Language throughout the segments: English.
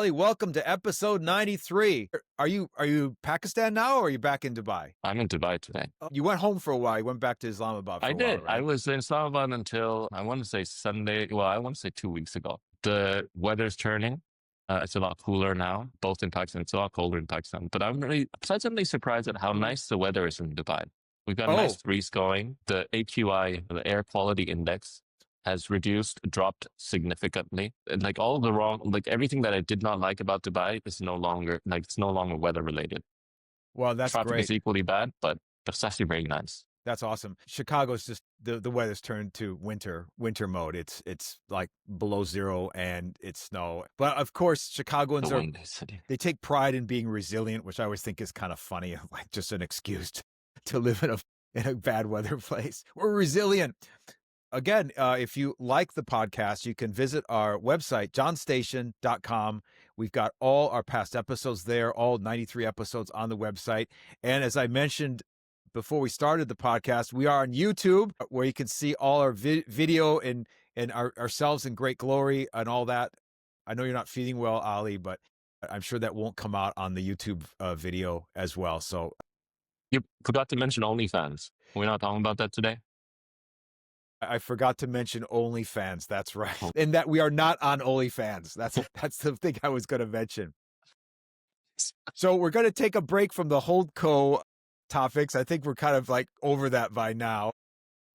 Ali, welcome to episode 93. Are you Pakistan now, or are you back in Dubai? I'm in Dubai today. You went home for a while. You went back to Islamabad for I a while, did. I right? was in Islamabad until I want to say Sunday. Well, I want to say 2 weeks ago. The weather's turning. It's a lot cooler now, both in Pakistan. It's a lot colder in Pakistan. But I'm really pleasantly surprised at how nice the weather is in Dubai. We've got a nice breeze going. The AQI, the air quality index, has dropped significantly. And like all the wrong, like everything that I did not like about Dubai is no longer weather related. Well, that's Traffic great. is equally bad, but it's actually very nice. That's awesome. Chicago's just the weather's turned to winter mode. It's like below zero and it's snow. But of course, Chicagoans they take pride in being resilient, which I always think is kind of funny, like just an excuse to live in a bad weather place. We're resilient. Again, if you like the podcast, you can visit our website, johnstation.com. We've got all our past episodes there, all 93 episodes on the website. And as I mentioned before we started the podcast, we are on YouTube, where you can see all our video and ourselves in great glory and all that. I know you're not feeling well, Ali, but I'm sure that won't come out on the YouTube video as well. So you forgot to mention OnlyFans. We're not talking about that today. I forgot to mention OnlyFans. That's right. And that we are not on OnlyFans. That's the thing I was going to mention. So we're going to take a break from the Holdco topics. I think we're kind of like over that by now.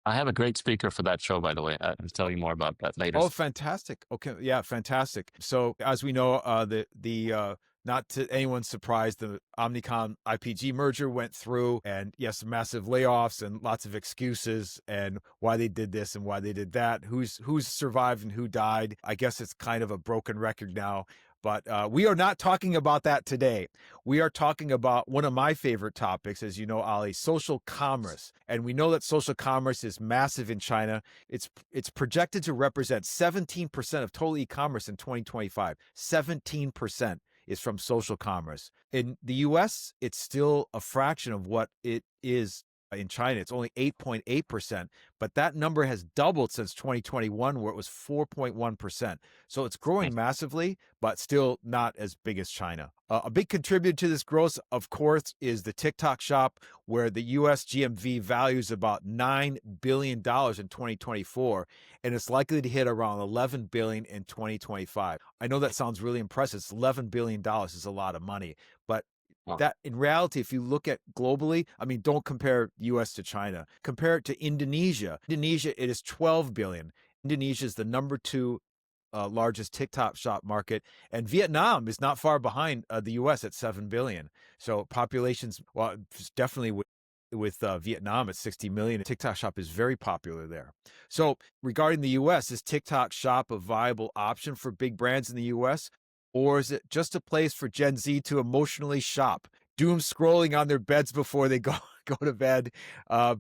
I have a great speaker for that show, by the way. I'll tell you more about that later. Oh, fantastic. Okay. Yeah, fantastic. So as we know, the not to anyone's surprise, the Omnicom IPG merger went through, and yes, massive layoffs and lots of excuses and why they did this and why they did that. Who's survived and who died. I guess it's kind of a broken record now. But we are not talking about that today. We are talking about one of my favorite topics, as you know, Ali, social commerce. And we know that social commerce is massive in China. It's projected to represent 17% of total e-commerce in 2025. 17% is from social commerce. In the US, it's still a fraction of what it is in China. It's only 8.8%, but that number has doubled since 2021, where it was 4.1%. So it's growing massively, but still not as big as China. A big contributor to this growth, of course, is the TikTok shop, where the US GMV values about $9 billion in 2024, and it's likely to hit around $11 billion in 2025. I know that sounds really impressive. It's $11 billion is a lot of money, but that in reality, if you look at globally, I mean, don't compare US to China. Compare it to Indonesia. Indonesia, it is 12 billion. Indonesia is the number 2 largest TikTok shop market. And Vietnam is not far behind the US at 7 billion. So populations, well, definitely with Vietnam at 60 million, TikTok shop is very popular there. So regarding the US, is TikTok shop a viable option for big brands in the US? Or is it just a place for Gen Z to emotionally shop, doom scrolling on their beds before they go to bed,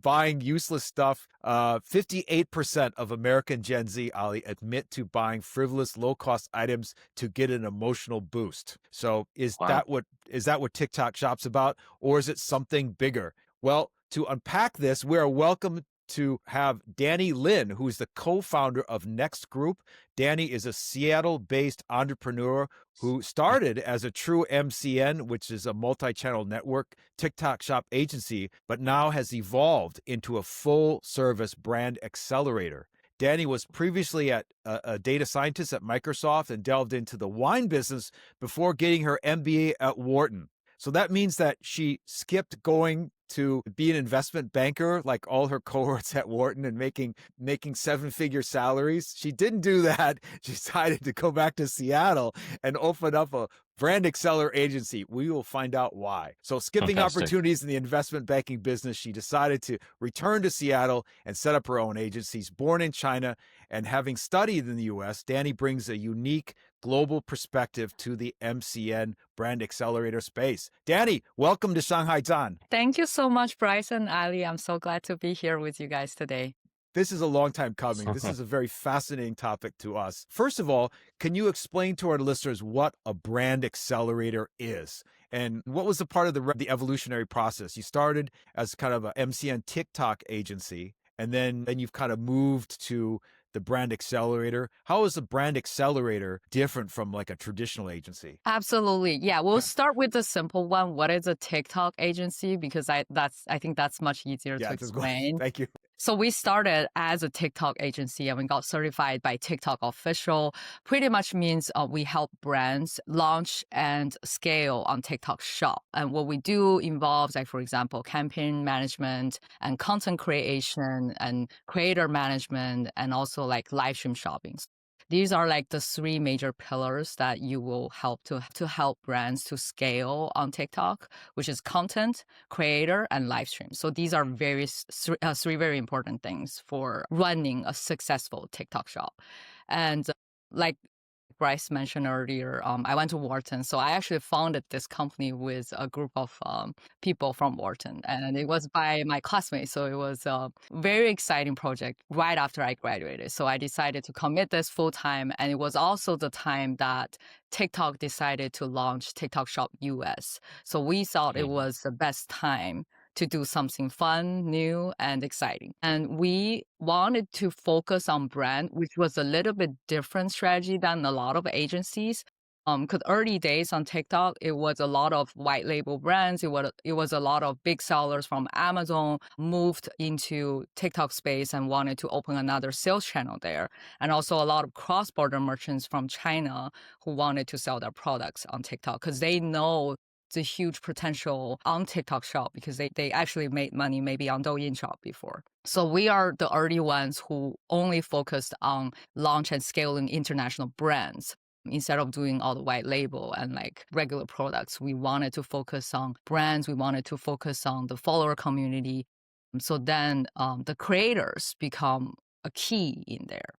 buying useless stuff? 58% of American Gen Z, Ali, admit to buying frivolous, low-cost items to get an emotional boost. So is that what TikTok shop's about, or is it something bigger? Well, to unpack this, we are welcome to have Danny Lin, who's the co-founder of Next Group. Danny is a Seattle-based entrepreneur who started as a true MCN, which is a multi-channel network TikTok shop agency, but now has evolved into a full-service brand accelerator. Danny was previously a data scientist at Microsoft and delved into the wine business before getting her MBA at Wharton. So that means that she skipped going to be an investment banker like all her cohorts at Wharton and making 7-figure salaries. She didn't do that. She decided to go back to Seattle and open up a brand accelerator agency. We will find out why. So skipping opportunities in the investment banking business, she decided to return to Seattle and set up her own agencies. Born in China and having studied in the US, Danny brings a unique global perspective to the MCN brand accelerator space. Danny, welcome to Shanghai Zan. Thank you so much, Bryce and Ali. I'm so glad to be here with you guys today. This is a long time coming. This is a very fascinating topic to us. First of all, can you explain to our listeners what a brand accelerator is? And what was the part of the evolutionary process? You started as kind of a MCN TikTok agency, and then you've kind of moved to the brand accelerator. How is the brand accelerator different from like a traditional agency? Absolutely. Yeah, we'll Yeah. start with the simple one. What is a TikTok agency? Because I think that's much easier to Yeah, just go. explain. Thank you. So we started as a TikTok agency and we got certified by TikTok Official. Pretty much means we help brands launch and scale on TikTok Shop. And what we do involves, like, for example, campaign management and content creation and creator management and also like live stream shopping. These are like the three major pillars that you will help to help brands to scale on TikTok, which is content, creator, and live stream. So these are three very important things for running a successful TikTok shop. And like Bryce mentioned earlier, I went to Wharton. So I actually founded this company with a group of people from Wharton, and it was by my classmates. So it was a very exciting project right after I graduated. So I decided to commit this full time. And it was also the time that TikTok decided to launch TikTok Shop US. So we thought it was the best time to do something fun, new, and exciting. And we wanted to focus on brand, which was a little bit different strategy than a lot of agencies. Because early days on TikTok, it was a lot of white label brands. It was a lot of big sellers from Amazon moved into TikTok space and wanted to open another sales channel there. And also a lot of cross-border merchants from China who wanted to sell their products on TikTok because they know the huge potential on TikTok Shop because they actually made money maybe on Douyin Shop before. So we are the early ones who only focused on launch and scaling international brands. Instead of doing all the white label and like regular products, we wanted to focus on brands. We wanted to focus on the follower community. So then the creators become a key in there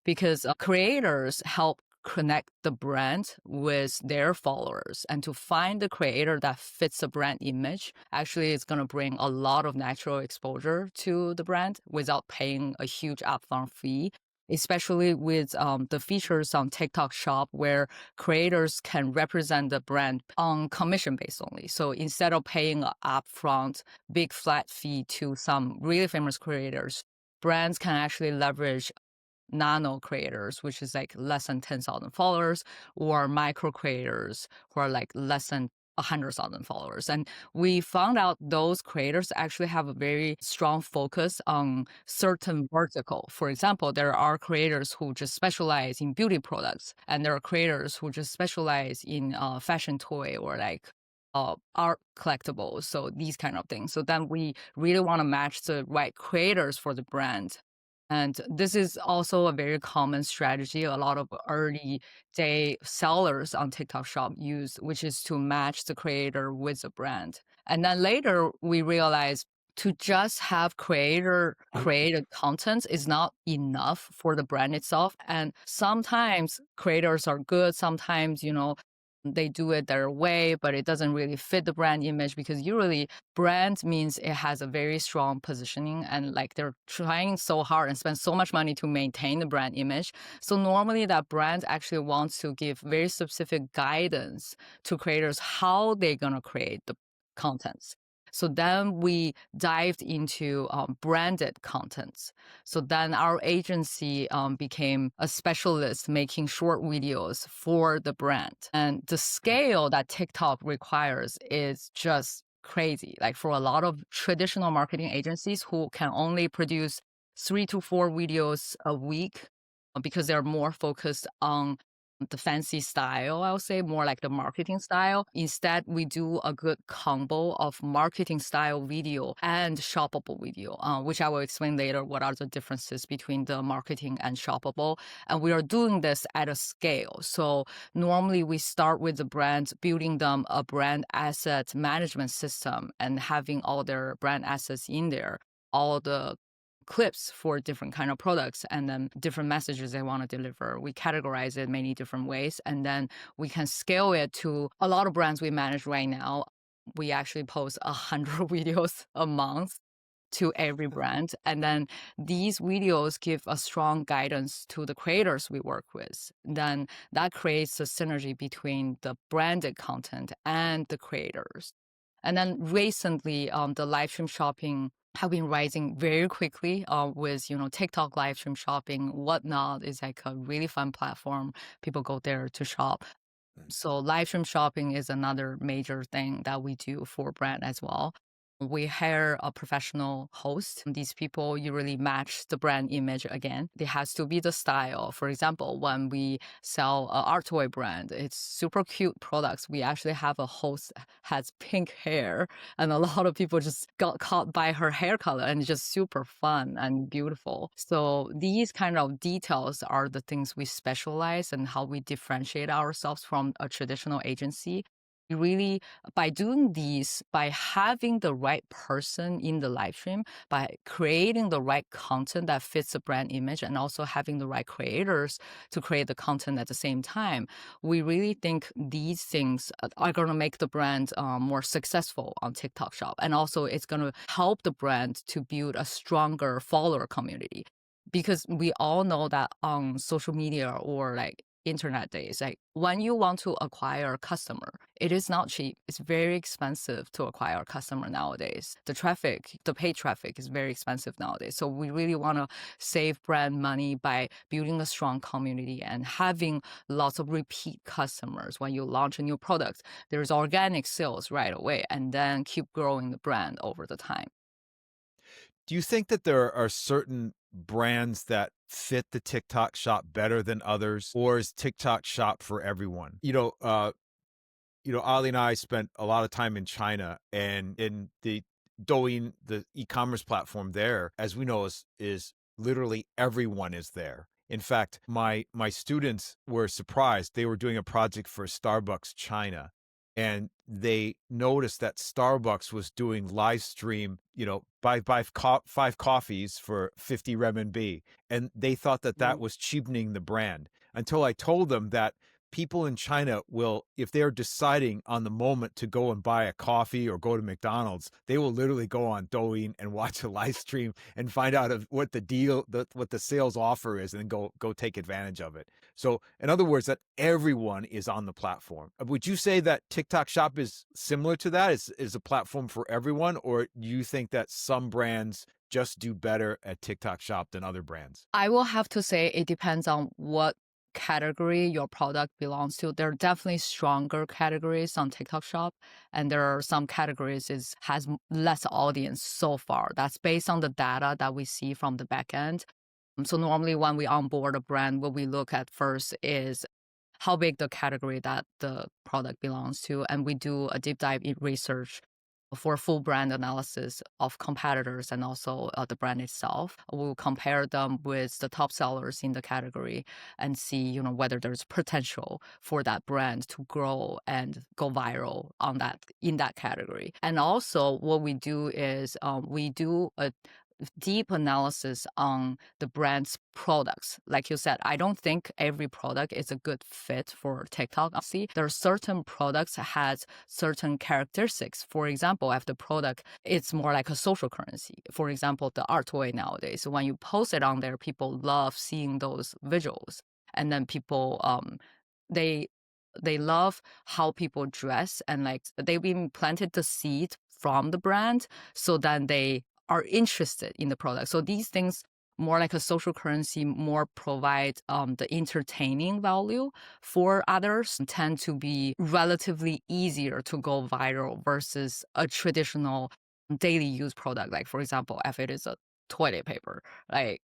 because creators help connect the brand with their followers, and to find the creator that fits the brand image actually is going to bring a lot of natural exposure to the brand without paying a huge upfront fee, especially with the features on TikTok Shop where creators can represent the brand on commission based only. So instead of paying an upfront big flat fee to some really famous creators, brands can actually leverage nano creators, which is like less than 10,000 followers, or micro creators who are like less than 100,000 followers. And we found out those creators actually have a very strong focus on certain vertical. For example, there are creators who just specialize in beauty products, and there are creators who just specialize in fashion toy or like art collectibles. So these kind of things. So then we really want to match the right creators for the brand. And this is also a very common strategy a lot of early day sellers on TikTok Shop use, which is to match the creator with the brand. And then later we realized to just have creator created content is not enough for the brand itself. And sometimes creators are good. Sometimes, they do it their way, but it doesn't really fit the brand image because usually brand means it has a very strong positioning and like they're trying so hard and spend so much money to maintain the brand image. So normally that brand actually wants to give very specific guidance to creators how they're going to create the contents. So then we dived into branded contents. So then our agency became a specialist making short videos for the brand. And the scale that TikTok requires is just crazy. Like for a lot of traditional marketing agencies who can only produce 3 to 4 videos a week because they're more focused on the fancy style, I would say, more like the marketing style. Instead, we do a good combo of marketing style video and shoppable video, which I will explain later what are the differences between the marketing and shoppable. And we are doing this at a scale. So normally we start with the brands, building them a brand asset management system and having all their brand assets in there, all the clips for different kind of products and then different messages they want to deliver. We categorize it many different ways, and then we can scale it to a lot of brands we manage right now. We actually post 100 videos a month to every brand. And then these videos give a strong guidance to the creators we work with. Then that creates a synergy between the branded content and the creators. And then recently, the live stream shopping have been rising very quickly with TikTok live stream shopping, whatnot is like a really fun platform. People go there to shop. So live stream shopping is another major thing that we do for brand as well. We hire a professional host. These people usually match the brand image again. It has to be the style. For example, when we sell a art toy brand, it's super cute products. We actually have a host has pink hair, and a lot of people just got caught by her hair color, and it's just super fun and beautiful. So these kind of details are the things we specialize and how we differentiate ourselves from a traditional agency. Really, by doing these, by having the right person in the live stream, by creating the right content that fits the brand image, and also having the right creators to create the content at the same time, we really think these things are going to make the brand more successful on TikTok Shop. And also, it's going to help the brand to build a stronger follower community. Because we all know that on social media or like internet days, like when you want to acquire a customer, it is not cheap. It's very expensive to acquire a customer nowadays. The traffic, the paid traffic is very expensive nowadays. So we really want to save brand money by building a strong community and having lots of repeat customers. When you launch a new product, there's organic sales right away, and then keep growing the brand over the time. Do you think that there are certain brands that fit the TikTok shop better than others, or is TikTok shop for everyone? Ali and I spent a lot of time in China, and in the Douyin, the e-commerce platform there, as we know, is literally everyone is there. In fact, my students were surprised. They were doing a project for Starbucks China, and they noticed that Starbucks was doing live stream, buy 5 coffees for 50 renminbi, and they thought that was cheapening the brand. Until I told them that people in China will, if they're deciding on the moment to go and buy a coffee or go to McDonald's, they will literally go on Douyin and watch a live stream and find out what the deal, what the sales offer is, and then go take advantage of it. So, in other words, that everyone is on the platform. Would you say that TikTok Shop is similar to that? Is a platform for everyone, or do you think that some brands just do better at TikTok Shop than other brands? I will have to say it depends on what category your product belongs to. There are definitely stronger categories on TikTok Shop, and there are some categories has less audience so far. That's based on the data that we see from the back end. So normally when we onboard a brand, what we look at first is how big the category that the product belongs to, and we do a deep dive in research for full brand analysis of competitors and also the brand itself. We'll compare them with the top sellers in the category and see, whether there's potential for that brand to grow and go viral in that category. And also, what we do is we do a deep analysis on the brand's products. Like you said, I don't think every product is a good fit for TikTok. See, there are certain products that has certain characteristics. For example, if the product it's more like a social currency. For example, the art toy nowadays, when you post it on there, people love seeing those visuals, and then people they love how people dress, and like they've been planted the seed from the brand, so then they are interested in the product. So these things, more like a social currency, more provide the entertaining value for others, tend to be relatively easier to go viral versus a traditional daily use product. Like for example, if it is a toilet paper, like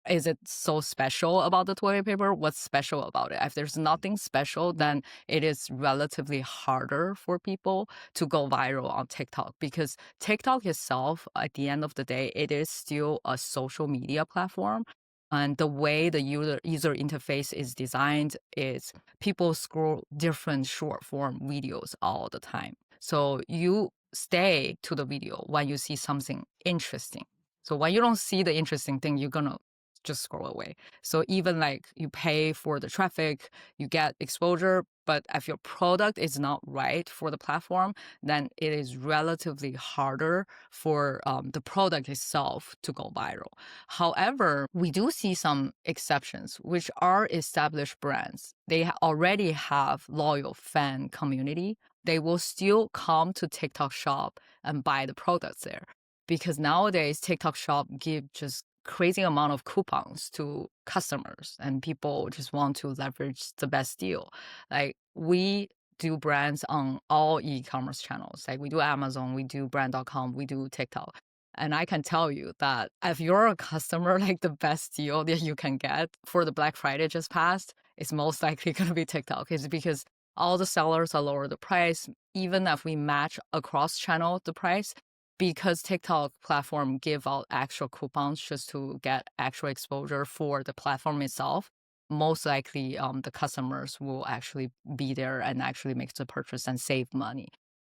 is it so special about the toilet paper? What's special about it? If there's nothing special, then it is relatively harder for people to go viral on TikTok, because TikTok itself, at the end of the day, it is still a social media platform. And the way the user interface is designed is people scroll different short form videos all the time. So you stay to the video when you see something interesting. So when you don't see the interesting thing, you're gonna just scroll away. So even like you pay for the traffic, you get exposure, but if your product is not right for the platform, then it is relatively harder for the product itself to go viral. However, we do see some exceptions, which are established brands. They already have loyal fan community. They will still come to TikTok Shop and buy the products there. because nowadays TikTok Shop give just crazy amount of coupons to customers, and people just want to leverage the best deal. Like we do brands on all e-commerce channels. Like we do Amazon, we do brand.com, we do TikTok. And I can tell you that if you're a customer, like the best deal that you can get for the Black Friday just passed is most likely going to be TikTok. It's because all the sellers are lower the price, even if we match across channel the price, because TikTok platform give out actual coupons just to get actual exposure for the platform itself. Most likely, the customers will actually be there and actually make the purchase and save money.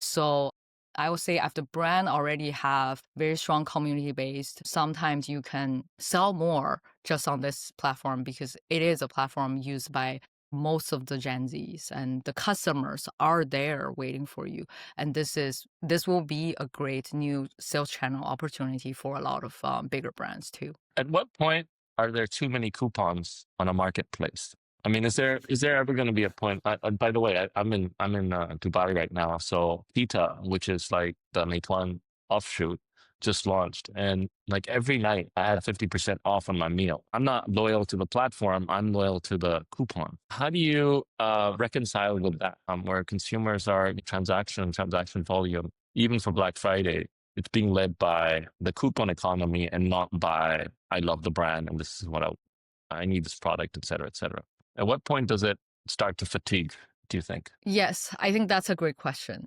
So I would say if the brand already have very strong community based, sometimes you can sell more just on this platform because it is a platform used by most of the Gen Zs, and the customers are there waiting for you. And this will be a great new sales channel opportunity for a lot of bigger brands too. At what point are there too many coupons on a marketplace? I mean, is there ever going to be a point? By the way, I'm in Dubai right now. So Pita, which is like the Meituan offshoot, just launched, and like every night I had 50% off on my meal. I'm not loyal to the platform. I'm loyal to the coupon. How do you reconcile with that? Where consumers are transaction volume, even for Black Friday, it's being led by the coupon economy and not by I love the brand and this is what I need this product, et cetera, et cetera. At what point does it start to fatigue, do you think? Yes, I think that's a great question.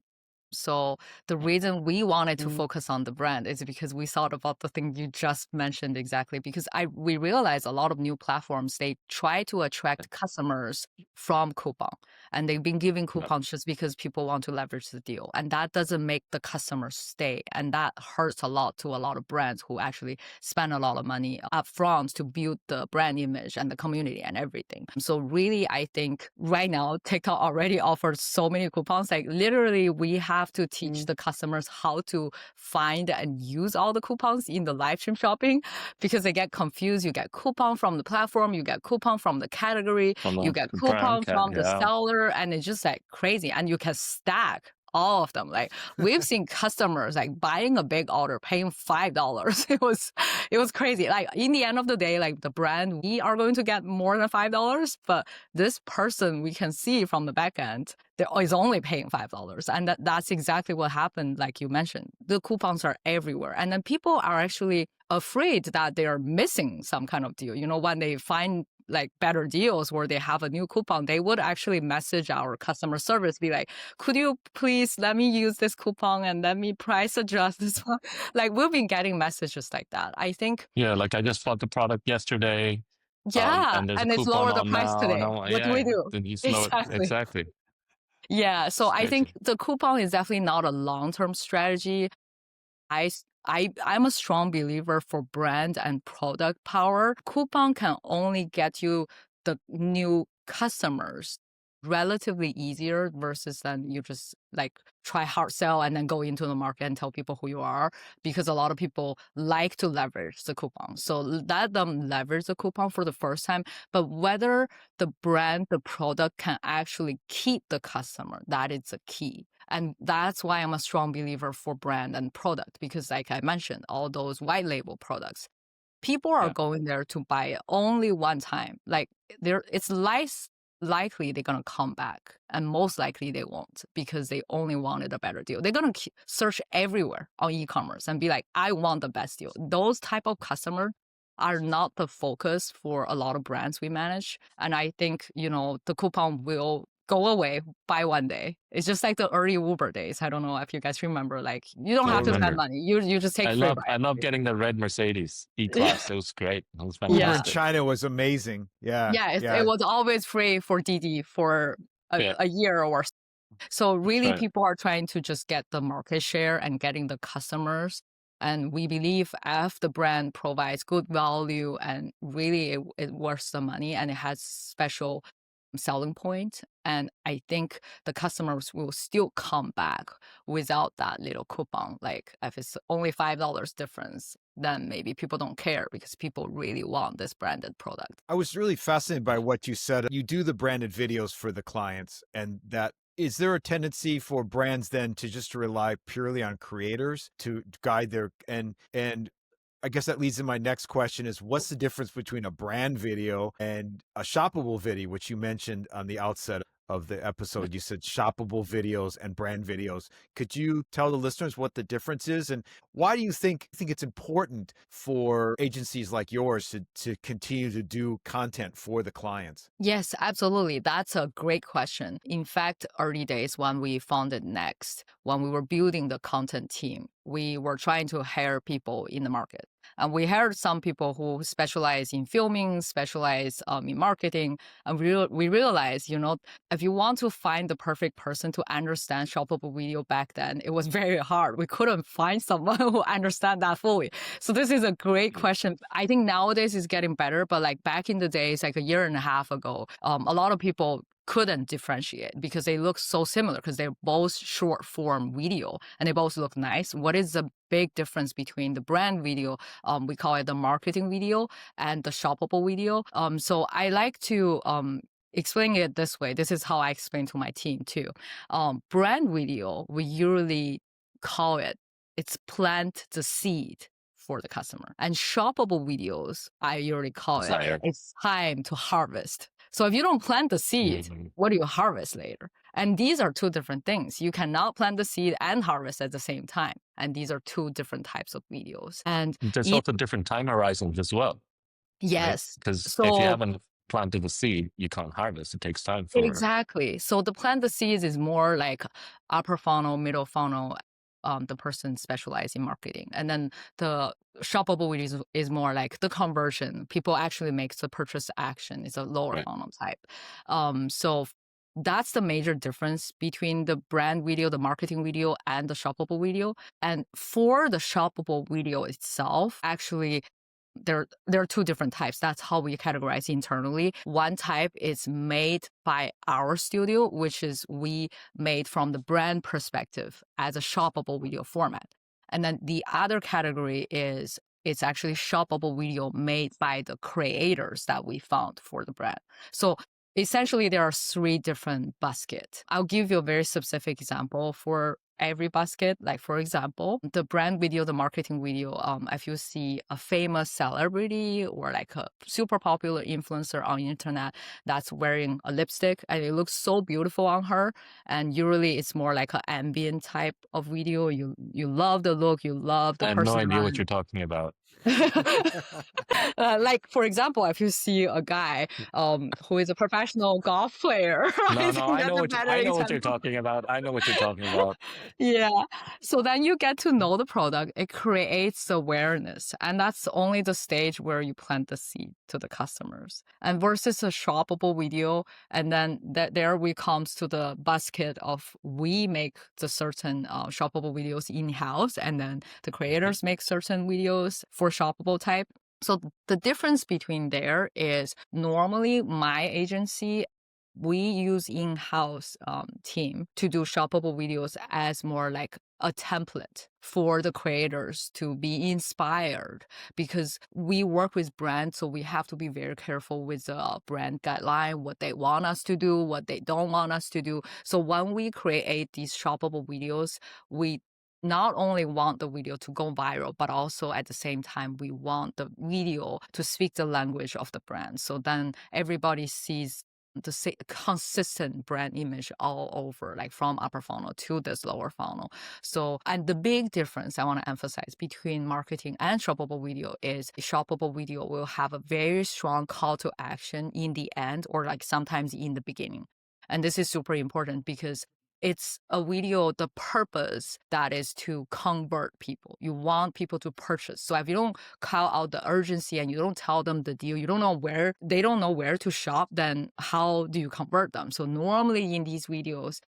So the reason we wanted to focus on the brand is because we thought about the thing you just mentioned exactly, because we realized a lot of new platforms, they try to attract customers from coupon, and they've been giving coupons just because people want to leverage the deal. And that doesn't make the customers stay. And that hurts a lot to a lot of brands who actually spend a lot of money up front to build the brand image and the community and everything. So really, I think right now, TikTok already offers so many coupons. Like literally, we have to teach the customers how to find and use all the coupons in the live stream shopping, because they get confused. You get coupon from the platform, you get coupon from the category, you get coupon from the seller, and it's just like crazy. And you can stack all of them. Like we've seen customers like buying a big order, paying $5. It was crazy. Like in the end of the day, like the brand, we are going to get more than $5, but this person we can see from the back end, is only paying $5. And that's exactly what happened. Like you mentioned, the coupons are everywhere. And then people are actually afraid that they are missing some kind of deal. You know, when they find like better deals where they have a new coupon, they would actually message our customer service, be like, could you please let me use this coupon and let me price adjust this one? Like we've been getting messages like that. I think. Yeah, like I just bought the product yesterday. Yeah, and there's and a it's coupon lower the on price now. today. And What do we do? Then you slow it. Exactly. Yeah, so I think the coupon is definitely not a long-term strategy. I'm a strong believer for brand and product power. Coupon can only get you the new customers relatively easier versus then you just like try hard sell and then go into the market and tell people who you are, because a lot of people like to leverage the coupon. So let them leverage the coupon for the first time, but whether the brand, the product can actually keep the customer, that is the key. And that's why I'm a strong believer for brand and product, because like I mentioned, all those white label products, people are going there to buy it only one time. Like it's less likely they're going to come back, and most likely they won't, because they only wanted a better deal. They're going to search everywhere on e-commerce and be like, I want the best deal. Those type of customers are not the focus for a lot of brands we manage. And I think, you know, the coupon will go away by one day. It's just like the early Uber days. I don't know if you guys remember, like you don't have to spend money. You just take free ride. I love getting the red Mercedes E-Class. It was great. It was Uber fantastic. in China was amazing. Yeah. It was always free for Didi for a year or so. So really people are trying to just get the market share and getting the customers. And we believe if the brand provides good value and really it worth the money and it has special selling point, and I think the customers will still come back without that little coupon. Like if it's only $5 difference, then maybe people don't care because people really want this branded product. I was really fascinated by what you said. You do the branded videos for the clients, and that is there a tendency for brands then to just rely purely on creators to guide their and I guess that leads to my next question is what's the difference between a brand video and a shoppable video, which you mentioned on the outset of the episode? You said shoppable videos and brand videos. Could you tell the listeners what the difference is and why do you think it's important for agencies like yours to continue to do content for the clients? Yes, absolutely. That's a great question. In fact, early days when we founded Next, when we were building the content team, we were trying to hire people in the market. And we hired some people who specialize in filming, specialize in marketing. And we realized, if you want to find the perfect person to understand shoppable video back then, it was very hard. We couldn't find someone who understand that fully. So this is a great question. I think nowadays it's getting better, but like back in the days, like a year and a half ago, a lot of people couldn't differentiate because they look so similar because they're both short form video and they both look nice. What is the big difference between the brand video, we call it the marketing video, and the shoppable video? So I like to explain it this way. This is how I explain to my team too. Brand video, we usually call it's plant the seed for the customer. And shoppable videos, I usually call it's time to harvest. So if you don't plant the seed, what do you harvest later? And these are two different things. You cannot plant the seed and harvest at the same time. And these are two different types of videos. And there's also different time horizons as well. Yes. Because if you haven't planted the seed, you can't harvest. It takes time for Exactly. So the plant the seeds is more like upper funnel, middle funnel, the person specialized in marketing. And then the shoppable is more like the conversion. People actually make the purchase action. It's a lower funnel type. So that's the major difference between the brand video, the marketing video, and the shoppable video. And for the shoppable video itself, actually, there are two different types. That's how we categorize internally. One type is made by our studio, which is we made from the brand perspective as a shoppable video format. And then the other category is it's actually shoppable video made by the creators that we found for the brand. So essentially, there are three different baskets. I'll give you a very specific example for every basket. Like, for example, the brand video, the marketing video, if you see a famous celebrity or like a super popular influencer on the internet that's wearing a lipstick and it looks so beautiful on her, and usually it's more like an ambient type of video. You love the look, you love the I have no idea what you're talking about. Like, for example, if you see a guy who is a professional golf player. I know what you're talking about. I know what you're talking about. Yeah. So then you get to know the product. It creates awareness. And that's only the stage where you plant the seed to the customers. And versus a shoppable video. And then there we comes to the basket of we make the certain shoppable videos in-house. And then the creators make certain videos for shoppable type. So the difference between there is normally my agency, we use in-house team to do shoppable videos as more like a template for the creators to be inspired, because we work with brands, so we have to be very careful with the brand guideline, what they want us to do, what they don't want us to do. So when we create these shoppable videos, we not only want the video to go viral, but also at the same time, we want the video to speak the language of the brand. So then everybody sees the consistent brand image all over, like from upper funnel to this lower funnel. So, and the big difference I want to emphasize between marketing and shoppable video is shoppable video will have a very strong call to action in the end, or like sometimes in the beginning. And this is super important because it's a video, the purpose that is to convert people. You want people to purchase. So if you don't call out the urgency and you don't tell them the deal, they don't know where to shop, then how do you convert them? So normally in these videos,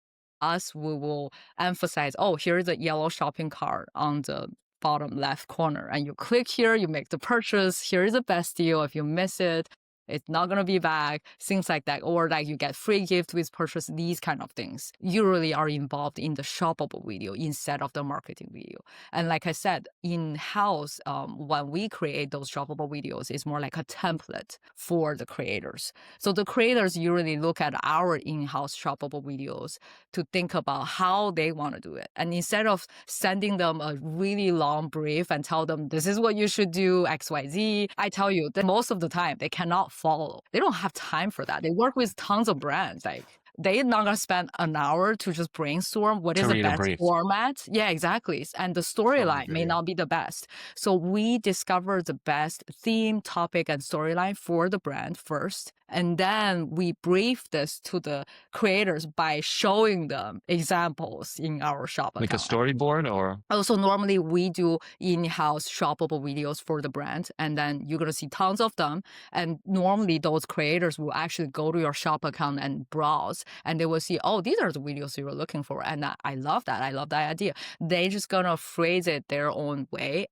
we will emphasize, here's a yellow shopping cart on the bottom left corner. And you click here, you make the purchase. Here is the best deal. If you miss it, It's not going to be back, things like that. Or like you get free gift with purchase, these kind of things. You really are involved in the shoppable video instead of the marketing video. And like I said, in-house, when we create those shoppable videos, it's more like a template for the creators. So the creators usually look at our in-house shoppable videos to think about how they want to do it. And instead of sending them a really long brief and tell them, this is what you should do, XYZ, I tell you that most of the time they cannot follow. They don't have time for that. They work with tons of brands. Like they're not going to spend an hour to just brainstorm what is To the read a best brief. format. Yeah, exactly. And the storyline may not be the best. So we discover the best theme, topic, and storyline for the brand first. And then we brief this to the creators by showing them examples in our shop Like a account. storyboard or? Also, normally we do in-house shoppable videos for the brand, and then you're going to see tons of them. And normally those creators will actually go to your shop account and browse, and they will see, oh, these are the videos you were looking for. And I love that. I love that idea. They just going to phrase it their own way.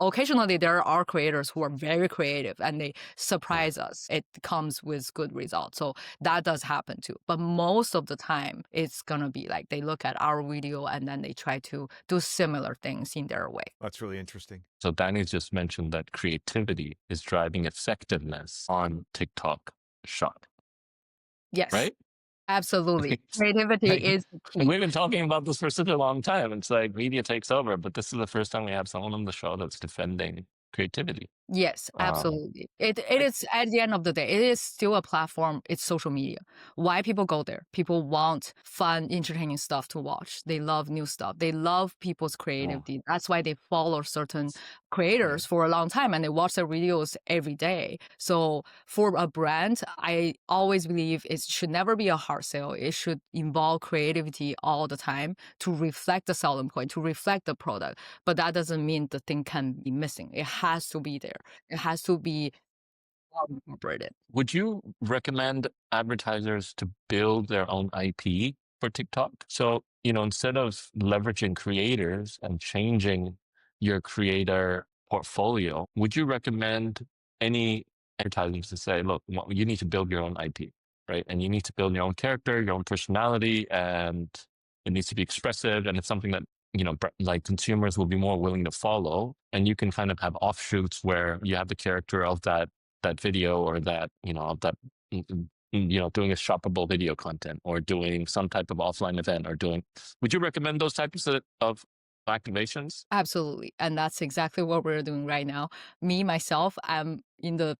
Occasionally, there are creators who are very creative and they surprise us. It comes with good results. So that does happen too. But most of the time, it's going to be like they look at our video and then they try to do similar things in their way. That's really interesting. So Danny just mentioned that creativity is driving effectiveness on TikTok Shop, Yes. right? Absolutely. Creativity Like, is the and key. we've been talking about this for such a long time. It's like media takes over, but this is the first time we have someone on the show that's defending creativity. Yes, absolutely. It is, at the end of the day, it is still a platform. It's social media. Why people go there? People want fun, entertaining stuff to watch. They love new stuff. They love people's creativity. That's why they follow certain creators for a long time and they watch their videos every day. So for a brand, I always believe it should never be a hard sell. It should involve creativity all the time to reflect the selling point, to reflect the product. But that doesn't mean the thing can be missing. It has to be there. It has to be incorporated. Would you recommend advertisers to build their own IP for TikTok? So, instead of leveraging creators and changing your creator portfolio, would you recommend any advertisers to say, look, you need to build your own IP, right? And you need to build your own character, your own personality, and it needs to be expressive. And it's something that like consumers will be more willing to follow, and you can kind of have offshoots where you have the character of that video or that of that doing a shoppable video content or doing some type of offline event or would you recommend those types of activations? Absolutely. And that's exactly what we're doing right now. Me, myself, I'm in the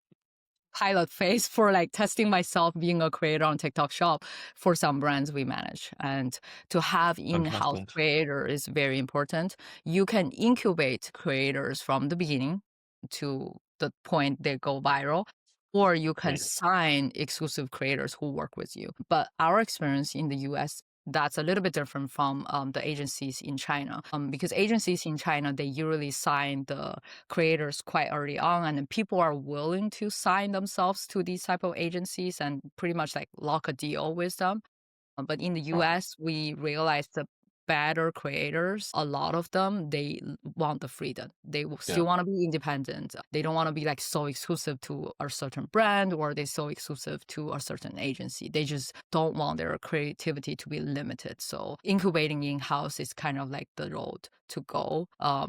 pilot phase for like testing myself being a creator on TikTok Shop for some brands we manage. And to have in-house creator is very important. You can incubate creators from the beginning to the point they go viral, or you can sign exclusive creators who work with you. But our experience in the US, that's a little bit different from the agencies in China. Because agencies in China, they usually sign the creators quite early on, and then people are willing to sign themselves to these type of agencies and pretty much like lock a deal with them. But in the US, we realized the better creators, a lot of them, they want the freedom. They still want to be independent. They don't want to be like so exclusive to a certain brand or they so exclusive to a certain agency. They just don't want their creativity to be limited. So incubating in-house is kind of like the road to go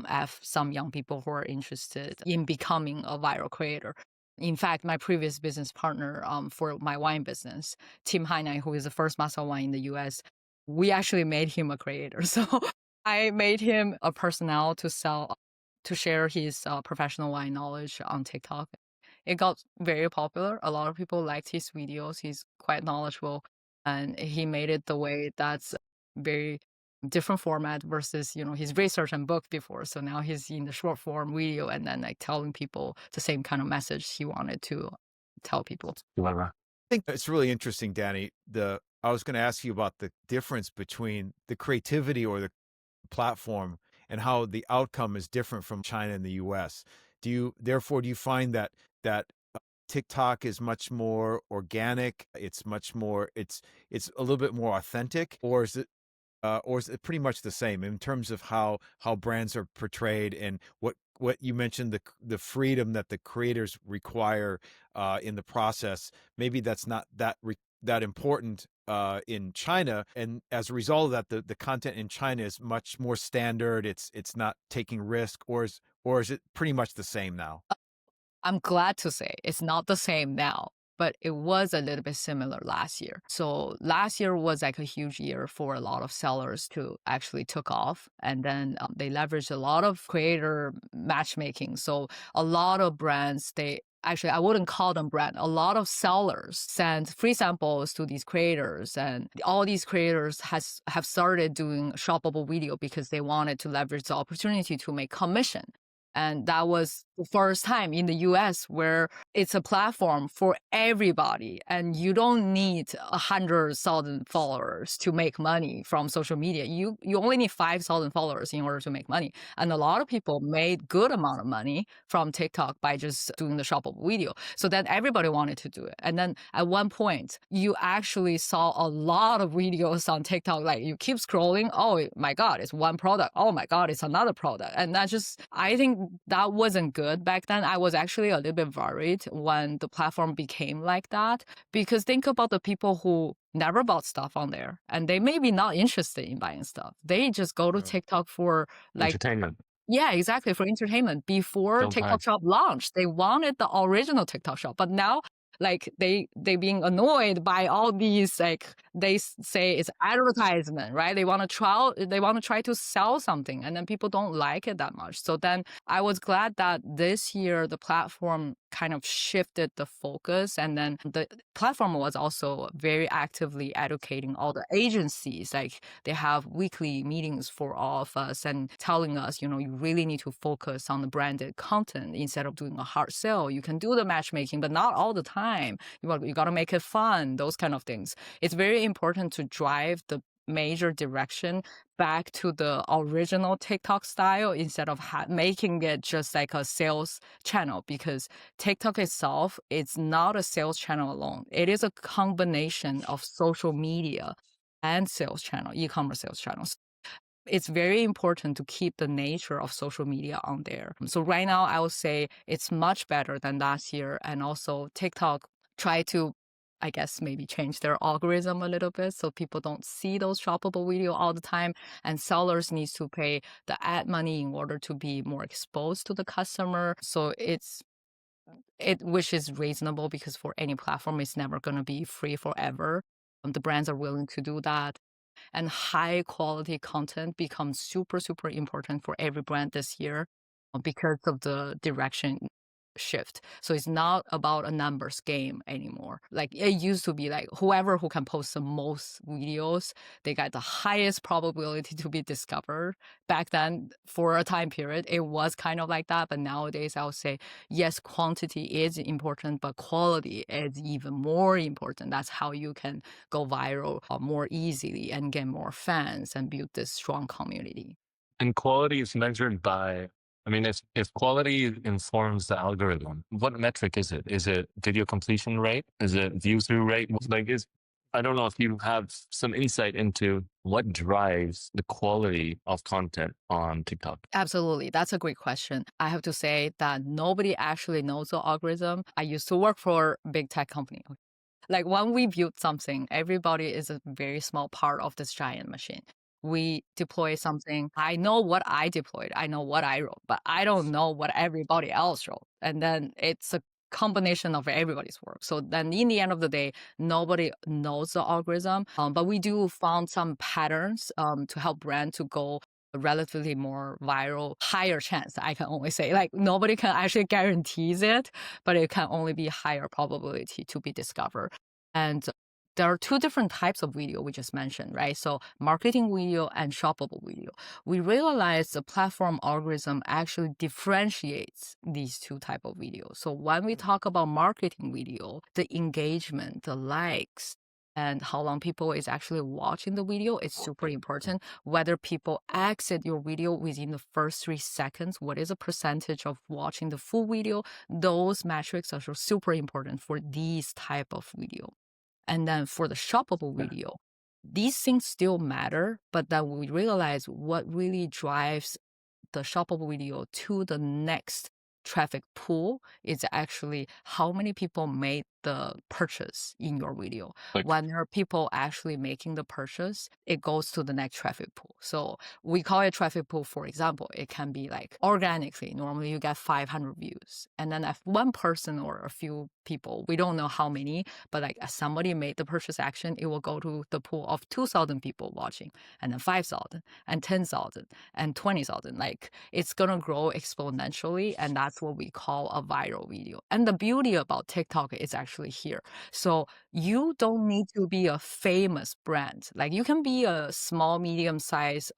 if some young people who are interested in becoming a viral creator. In fact, my previous business partner for my wine business, Tim Hainan, who is the first master wine in the US, we actually made him a creator. So I made him a personnel to share his professional wine knowledge on TikTok. It got very popular. A lot of people liked his videos. He's quite knowledgeable and he made it the way that's very different format versus, his research and book before. So now he's in the short form video and then like telling people the same kind of message he wanted to tell people. I think it's really interesting, Danny. I was going to ask you about the difference between the creativity or the platform and how the outcome is different from China and the US. Therefore, do you find that TikTok is much more organic? It's much more, it's a little bit more authentic, or is it or is it pretty much the same in terms of how brands are portrayed and what you mentioned, the freedom that the creators require in the process? Maybe that's not that important in China, and as a result of that, the content in China is much more standard. It's not taking risk, or is it pretty much the same now? I'm glad to say it's not the same now, but it was a little bit similar last year. So last year was like a huge year for a lot of sellers to actually took off, and then they leveraged a lot of creator matchmaking. So a lot of brands, they actually, I wouldn't call them brand. A lot of sellers send free samples to these creators, and all these creators have started doing shoppable video because they wanted to leverage the opportunity to make commission. And that was the first time in the US where it's a platform for everybody. And you don't need 100,000 followers to make money from social media. You only need 5,000 followers in order to make money. And a lot of people made good amount of money from TikTok by just doing the shoppable video. So then everybody wanted to do it. And then at one point, you actually saw a lot of videos on TikTok. Like you keep scrolling. Oh my God, it's one product. Oh my God, it's another product. And that just, I think that wasn't good back then. I was actually a little bit worried when the platform became like that, because think about the people who never bought stuff on there and they may be not interested in buying stuff. They just go to Right. TikTok for like, Entertainment. yeah, exactly, for entertainment. Before Don't TikTok time. Shop launched, they wanted the original TikTok Shop, but now like they being annoyed by all these, like they say it's advertisement, right? They want to try to sell something, and then people don't like it that much. So then I was glad that this year the platform kind of shifted the focus, and then the platform was also very actively educating all the agencies. Like they have weekly meetings for all of us and telling us, you really need to focus on the branded content instead of doing a hard sell. You can do the matchmaking, but not all the time. You got to make it fun, those kind of things. It's very important to drive the major direction back to the original TikTok style instead of making it just like a sales channel, because TikTok itself, it's not a sales channel alone. It is a combination of social media and sales channel, e-commerce sales channels. It's very important to keep the nature of social media on there. So right now, I would say it's much better than last year. And also TikTok try to, I guess, maybe change their algorithm a little bit so people don't see those shoppable video all the time. And sellers needs to pay the ad money in order to be more exposed to the customer. So which is reasonable, because for any platform, it's never going to be free forever. The brands are willing to do that. And high quality content becomes super, super important for every brand this year because of the direction shift. So it's not about a numbers game anymore. Like it used to be like whoever who can post the most videos, they got the highest probability to be discovered. Back then, for a time period, it was kind of like that. But nowadays, I would say, yes, quantity is important, but quality is even more important. That's how you can go viral more easily and get more fans and build this strong community. And quality is measured by, I mean, if quality informs the algorithm, what metric is it? Is it video completion rate? Is it view through rate? I don't know if you have some insight into what drives the quality of content on TikTok. Absolutely. That's a great question. I have to say that nobody actually knows the algorithm. I used to work for a big tech company. Like when we build something, everybody is a very small part of this giant machine. We deploy something. I know what I deployed. I know what I wrote, but I don't know what everybody else wrote. And then it's a combination of everybody's work. So then in the end of the day, nobody knows the algorithm. But we do found some patterns to help brand to go relatively more viral, higher chance. I can only say, like, nobody can actually guarantees it, but it can only be higher probability to be discovered. And there are two different types of video we just mentioned, right? So marketing video and shoppable video. We realize the platform algorithm actually differentiates these two type of videos. So when we talk about marketing video, the engagement, the likes, and how long people is actually watching the video is super important. Whether people exit your video within the first 3 seconds, what is the percentage of watching the full video? Those metrics are super important for these type of video. And then for the shoppable video, these things still matter, but then we realize what really drives the shoppable video to the next traffic pool is actually how many people made the purchase in your video. Like, When there are people actually making the purchase, it goes to the next traffic pool. So we call it traffic pool. For example, it can be like organically. Normally you get 500 views. And then if one person or a few people, we don't know how many, but like if somebody made the purchase action, it will go to the pool of 2,000 people watching, and then 5,000 and 10,000 and 20,000. Like it's going to grow exponentially. And that's what we call a viral video. And the beauty about TikTok is actually here. So you don't need to be a famous brand. Like you can be a small, medium-sized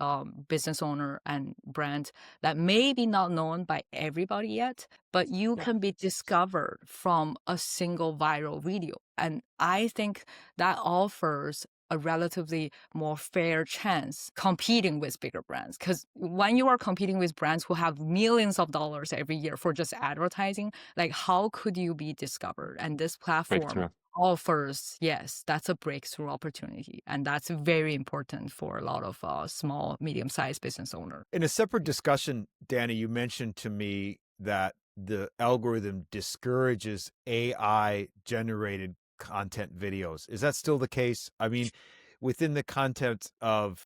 business owner and brand that may be not known by everybody yet, but you can be discovered from a single viral video. And I think that offers a relatively more fair chance competing with bigger brands. Because when you are competing with brands who have millions of dollars every year for just advertising, like how could you be discovered? And this platform breakthrough. offers, yes, that's a breakthrough opportunity. And that's very important for a lot of small, medium-sized business owners. In a separate discussion, Danny, you mentioned to me that the algorithm discourages AI generated content videos. Is that still the case? I mean, within the content of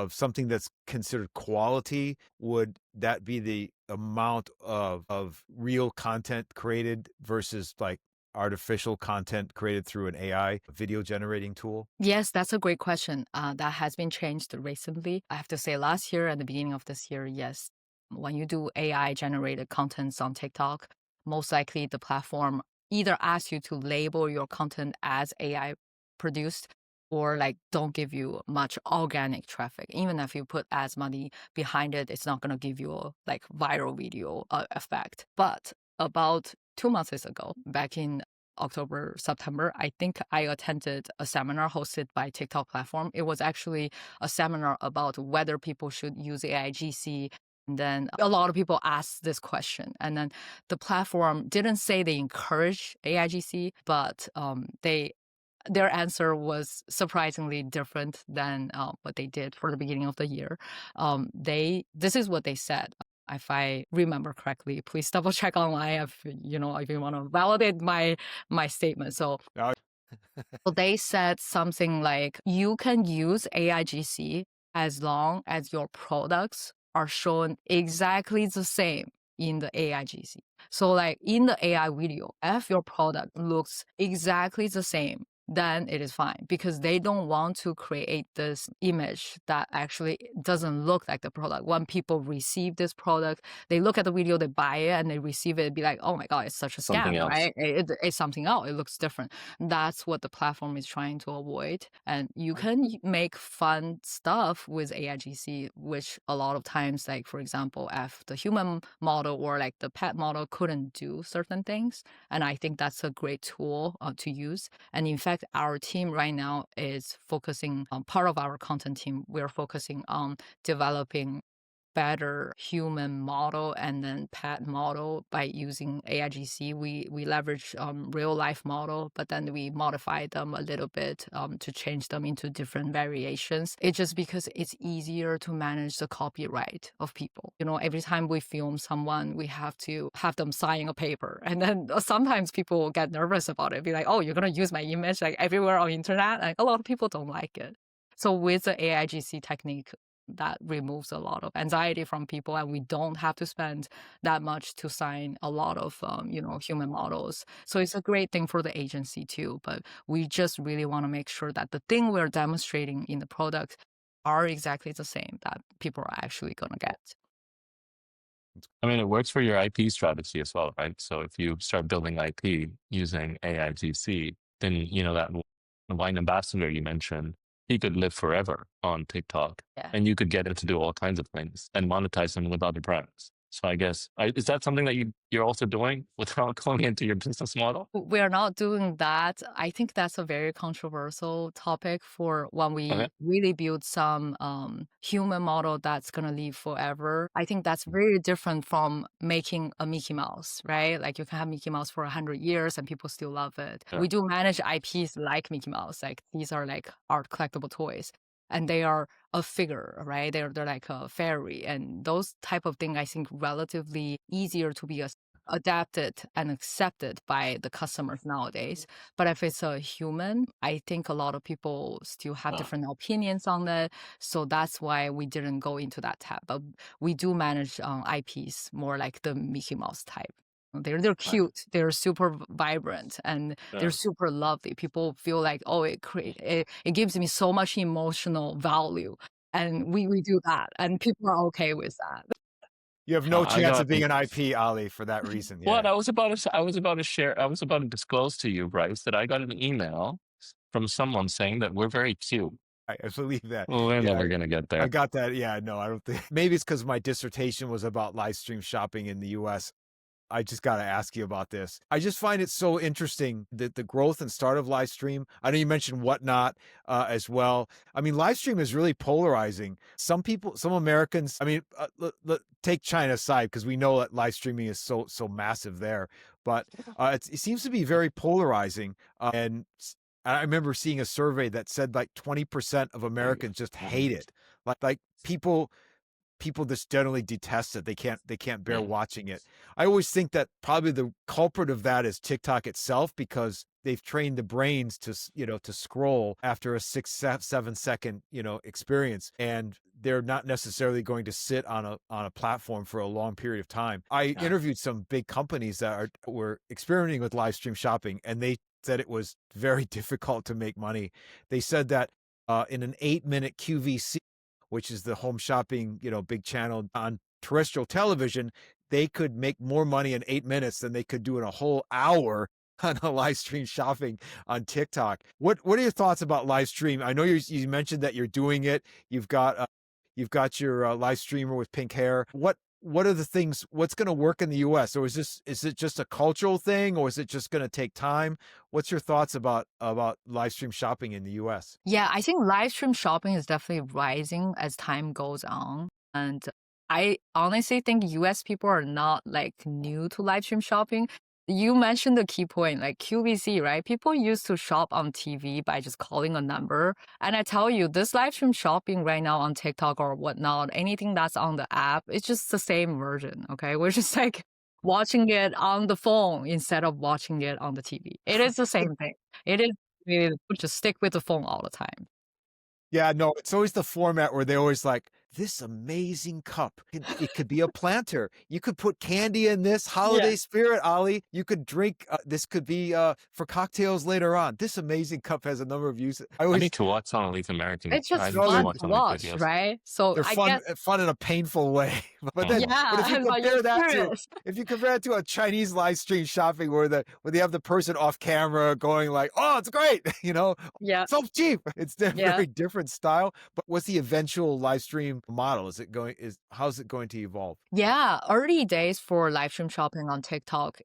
something that's considered quality, would that be the amount of real content created versus like artificial content created through an AI video generating tool? Yes, that's a great question. That has been changed recently. I have to say last year and the beginning of this year, yes. When you do AI generated contents on TikTok, most likely the platform either asks you to label your content as AI produced or like don't give you much organic traffic. Even if you put ads money behind it, it's not going to give you a like viral video effect. But about 2 months ago, back in October, September, I think I attended a seminar hosted by TikTok platform. It was actually a seminar about whether people should use AIGC. And then a lot of people asked this question. And then the platform didn't say they encourage AIGC, but their answer was surprisingly different than what they did for the beginning of the year. This is what they said. If I remember correctly, please double check online if if you want to validate my statement. So they said something like you can use AIGC as long as your products are shown exactly the same in the AIGC. So like in the AI video, if your product looks exactly the same, then it is fine because they don't want to create this image that actually doesn't look like the product. When people receive this product, they look at the video, they buy it, and they receive it, be like, oh my God, it's such a Something scam, else. right? It's something else. It looks different. That's what the platform is trying to avoid. And you can make fun stuff with AIGC, which a lot of times, like for example, if the human model or like the pet model couldn't do certain things. And I think that's a great tool to use. And in fact, our team right now is focusing on part of our content team. We're focusing on developing better human model and then pet model by using AIGC. We leverage real life model, but then we modify them a little bit to change them into different variations. It's just because it's easier to manage the copyright of people. Every time we film someone, we have to have them sign a paper. And then sometimes people get nervous about it, be like, oh, you're going to use my image like everywhere on internet. Like a lot of people don't like it. So with the AIGC technique, that removes a lot of anxiety from people, and we don't have to spend that much to sign a lot of human models. So it's a great thing for the agency too, but we just really want to make sure that the thing we're demonstrating in the product are exactly the same that people are actually going to get. I mean, it works for your IP strategy as well, right? So if you start building IP using AIGC, then that wine ambassador you mentioned, he could live forever on TikTok, Yeah. and you could get him to do all kinds of things and monetize them with other brands. So I guess, is that something that you're also doing without going into your business model? We are not doing that. I think that's a very controversial topic for when Okay. we really build some human model that's going to live forever. I think that's very different from making a Mickey Mouse, right? Like you can have Mickey Mouse for 100 years and people still love it. Sure. We do manage IPs like Mickey Mouse. Like these are like art collectible toys. And they are a figure, right? They're like a fairy. And those type of thing, I think, relatively easier to be adapted and accepted by the customers nowadays. But if it's a human, I think a lot of people still have different opinions on it. So that's why we didn't go into that tab. But we do manage IPs more like the Mickey Mouse type. They're cute. They're super vibrant and they're super lovely. People feel like, oh, it gives me so much emotional value, and we do that, and people are okay with that. You have no I chance got of being an IP, Ali, for that reason. What Yeah. I was about to disclose to you, Bryce, that I got an email from someone saying that we're very cute. I believe that. Well, we're Yeah, never gonna get I there. got that. Yeah, no, I don't think. Maybe it's because my dissertation was about live stream shopping in the US. I just got to ask you about this. I just find it so interesting that the growth and start of live stream. I know you mentioned Whatnot as well. I mean, live stream is really polarizing. Some people, some Americans, I mean, take China aside because we know that live streaming is so massive there. But it seems to be very polarizing. And I remember seeing a survey that said like 20% of Americans just hate it. Like people just generally detest it. They can't bear watching it. I always think that probably the culprit of that is TikTok itself, because they've trained the brains to scroll after a 6-7 second experience, and they're not necessarily going to sit on a platform for a long period of time. I interviewed some big companies that were experimenting with live stream shopping, and they said it was very difficult to make money. They said that in an 8-minute QVC, which is the home shopping, big channel on terrestrial television, they could make more money in 8 minutes than they could do in a whole hour on a live stream shopping on TikTok. What are your thoughts about live stream? I know you mentioned that you're doing it. You've got your live streamer with pink hair. What are the things? What's going to work in the U.S. or is it just a cultural thing, or is it just going to take time? What's your thoughts about live stream shopping in the U.S.? Yeah, I think live stream shopping is definitely rising as time goes on. And I honestly think US people are not like new to live stream shopping. You mentioned the key point, like QVC, right? People used to shop on TV by just calling a number. And I tell you, this live stream shopping right now on TikTok or whatnot, anything that's on the app, it's just the same version, okay? We're just like watching it on the phone instead of watching it on the TV. It is the same thing. It is really just stick with the phone all the time. Yeah, no, it's always the format where they always like, this amazing cup. It could be a planter. You could put candy in this holiday spirit, Ali. You could drink. This could be for cocktails later on. This amazing cup has a number of uses. I need to watch some of these American. It's just I fun watch to watch, right? So they're fun in a painful way. But if you compare if you compare it to a Chinese live stream shopping where they have the person off camera going like, oh, it's great, so cheap. It's a very different style. But what's the eventual live stream model? How's it going to evolve? Yeah, early days for live stream shopping on TikTok,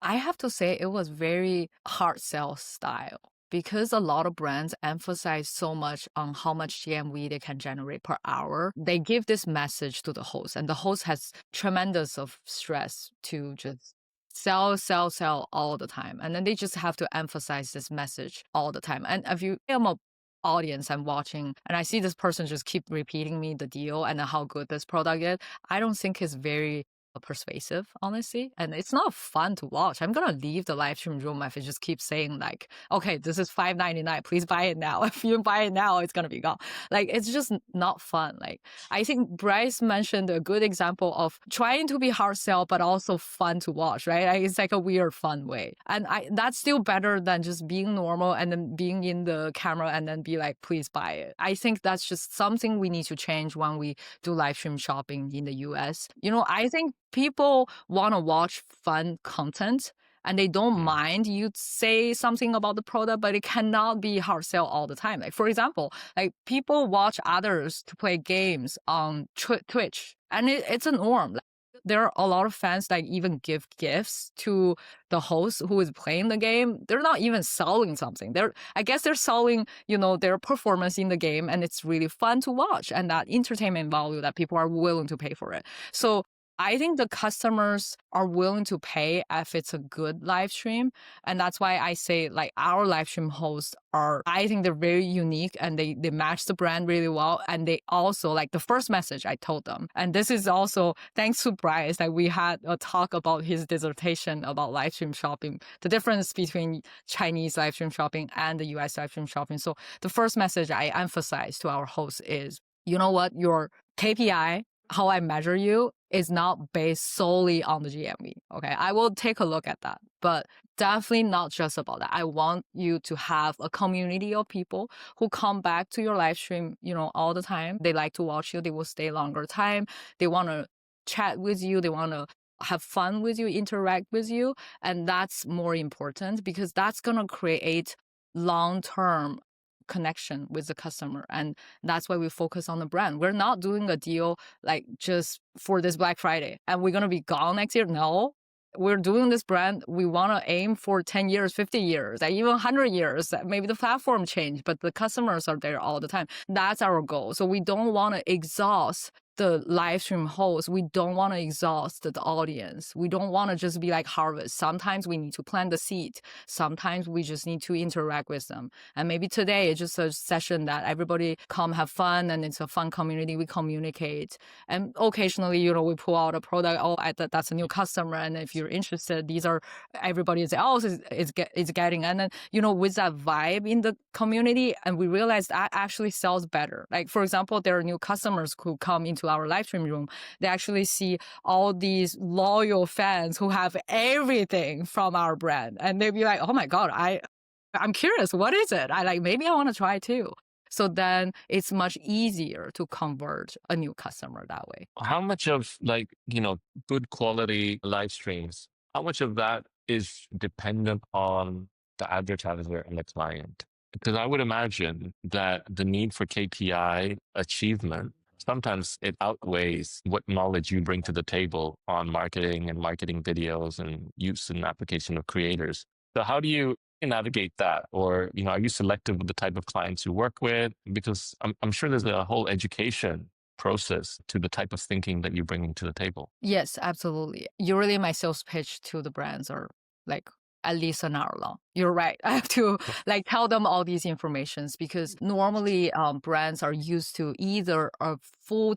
I have to say it was very hard sell style, because a lot of brands emphasize so much on how much GMV they can generate per hour. They give this message to the host, and the host has tremendous of stress to just sell all the time. And then they just have to emphasize this message all the time. And if you am a audience I'm watching and I see this person just keep repeating me the deal and how good this product is, I don't think it's very persuasive, honestly. And it's not fun to watch. I'm gonna leave the live stream room if it just keeps saying like, okay, this is $5.99, please buy it now. If you buy it now, it's gonna be gone. Like, it's just not fun. Like, I think Bryce mentioned a good example of trying to be hard sell but also fun to watch, right? Like, it's like a weird fun way. And that's still better than just being normal and then being in the camera and then be like, please buy it. I think that's just something we need to change when we do live stream shopping in the US. I think people want to watch fun content and they don't mind you say something about the product, but it cannot be hard sell all the time. Like, for example, like people watch others to play games on Twitch, and it's a norm. Like, there are a lot of fans that even give gifts to the host who is playing the game. They're not even selling something. I guess they're selling, their performance in the game, and it's really fun to watch, and that entertainment value that people are willing to pay for it. So I think the customers are willing to pay if it's a good live stream. And that's why I say like our live stream hosts I think they're very unique, and they match the brand really well. And they also, like, the first message I told them, and this is also thanks to Bryce, that we had a talk about his dissertation about live stream shopping, the difference between Chinese live stream shopping and the US live stream shopping. So the first message I emphasize to our hosts is, you know what, your KPI, how I measure you, is not based solely on the GMV. Okay, I will take a look at that, but definitely not just about that. I want you to have a community of people who come back to your live stream, all the time. They like to watch you. They will stay longer time. They want to chat with you. They want to have fun with you, interact with you. And that's more important, because that's going to create long-term connection with the customer. And that's why we focus on the brand. We're not doing a deal like just for this Black Friday and we're going to be gone next year. No, we're doing this brand. We want to aim for 10 years, 50 years, like even 100 years. Maybe the platform changed, but the customers are there all the time. That's our goal. So we don't want to exhaust the live stream host. We don't want to exhaust the audience. We don't want to just be like harvest. Sometimes we need to plant the seed. Sometimes we just need to interact with them. And maybe today it's just a session that everybody come have fun, and it's a fun community. We communicate. And occasionally, we pull out a product. Oh, that's a new customer. And if you're interested, everybody is getting. And then, with that vibe in the community, and we realize that actually sells better. Like, for example, there are new customers who come into our live stream room. They actually see all these loyal fans who have everything from our brand, and they'd be like, oh my God, I'm curious, what is it? Maybe I want to try too. So then it's much easier to convert a new customer that way. How much of good quality live streams, how much of that is dependent on the advertiser and the client? Because I would imagine that the need for KPI achievement, sometimes it outweighs what knowledge you bring to the table on marketing and marketing videos and use and application of creators. So how do you navigate that? Or, are you selective with the type of clients you work with? Because I'm sure there's a whole education process to the type of thinking that you're bringing to the table. Yes, absolutely. Usually my sales pitch to the brands are like at least an hour long. You're right. I have to tell them all these informations, because normally brands are used to either a full